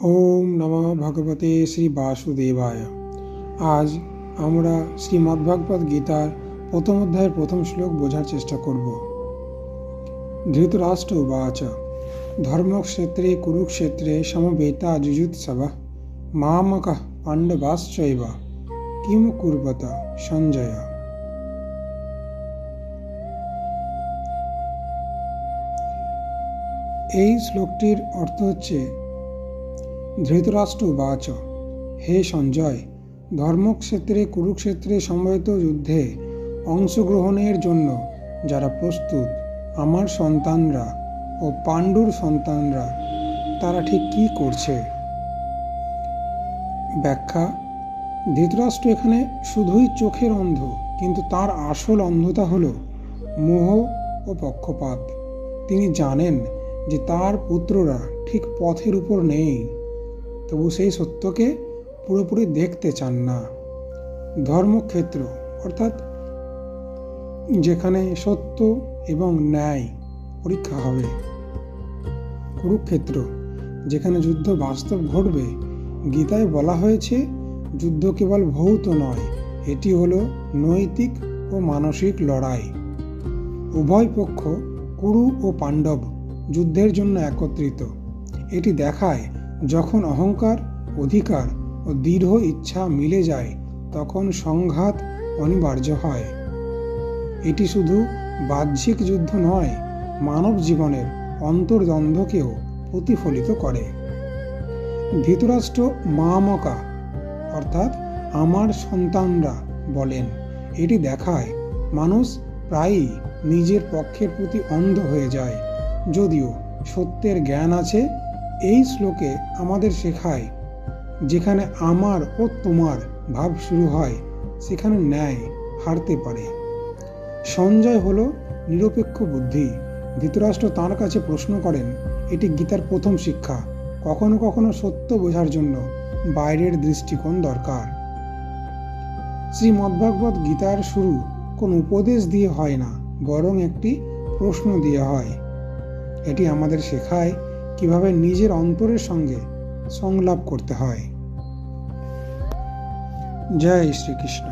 ওম নমঃ ভগবতে শ্রী বাসুদেবায়। আজ আমরা শ্রীমদ্ভাগবত গীতার প্রথম অধ্যায়ের প্রথম শ্লোক বোঝার চেষ্টা করব। ধৃতরাষ্ট্র উবাচ ধর্মক্ষেত্রে কুরুক্ষেত্রে সমবেতা যুযুৎসবঃ মামকঃ পাণ্ডবাশ্চৈব কিম কুর্বত সঞ্জয়। এই শ্লোকটির অর্থ হচ্ছে, ধৃতরাষ্ট্র উবাচ, হে সঞ্জয়, ধর্মক্ষেত্রে কুরুক্ষেত্রে সমবেত যুদ্ধে অংশগ্রহণের জন্য যারা প্রস্তুত, আমার সন্তানরা ও পাণ্ডুর সন্তানরা, তারা ঠিক কী করছে? ব্যাখ্যা: ধৃতরাষ্ট্র এখানে শুধুই চোখের অন্ধ, কিন্তু তার আসল অন্ধতা হল মোহ ও পক্ষপাত। তিনি জানেন যে তার পুত্ররা ঠিক পথের উপর নেই, তবু সেই সত্যকে পুরোপুরি দেখতে চান না। ধর্মক্ষেত্র অর্থাৎ যেখানে সত্য এবং ন্যায় পরীক্ষা হবে। কুরুক্ষেত্র যেখানে যুদ্ধ বাস্তব ঘটবে। গীতায় বলা হয়েছে, যুদ্ধ কেবল ভৌত নয়, এটি হলো নৈতিক ও মানসিক লড়াই। উভয় পক্ষ, কুরু ও পাণ্ডব, যুদ্ধের জন্য একত্রিত। এটি দেখায়, যখন অহংকার, অধিকার ও দৃঢ় ইচ্ছা মিলে যায়, তখন সংঘাত অনিবার্য হয়। এটি শুধু বাহ্যিক যুদ্ধ নয়, মানব জীবনের অন্তর্দ্বন্দ্বকেও প্রতিফলিত করে। ধৃতরাষ্ট্র মামকা অর্থাৎ আমার সন্তানরা বলেন। এটি দেখায়, মানুষ প্রায়ই নিজের পক্ষের প্রতি অন্ধ হয়ে যায়। যদিও সত্যের জ্ঞান আছে, এই শ্লোকে আমাদের শেখায়, যেখানে আমার ও তোমার ভাব শুরু হয়, সেখানে ন্যায় হারতে পারে। সঞ্জয় হল নিরপেক্ষ বুদ্ধি। ধৃতরাষ্ট্র তাঁর কাছে প্রশ্ন করেন। এটি গীতার প্রথম শিক্ষা। কখনো কখনো সত্য বোঝার জন্য বাইরের দৃষ্টিকোণ দরকার। শ্রীমদ্ভাগবত গীতার শুরু কোনো উপদেশ দিয়ে হয় না, বরং একটি প্রশ্ন দিয়ে হয়। এটি আমাদের শেখায় কিভাবে নিজের অন্তরের সঙ্গে সংলাপ করতে হয়। জয় শ্রীকৃষ্ণ।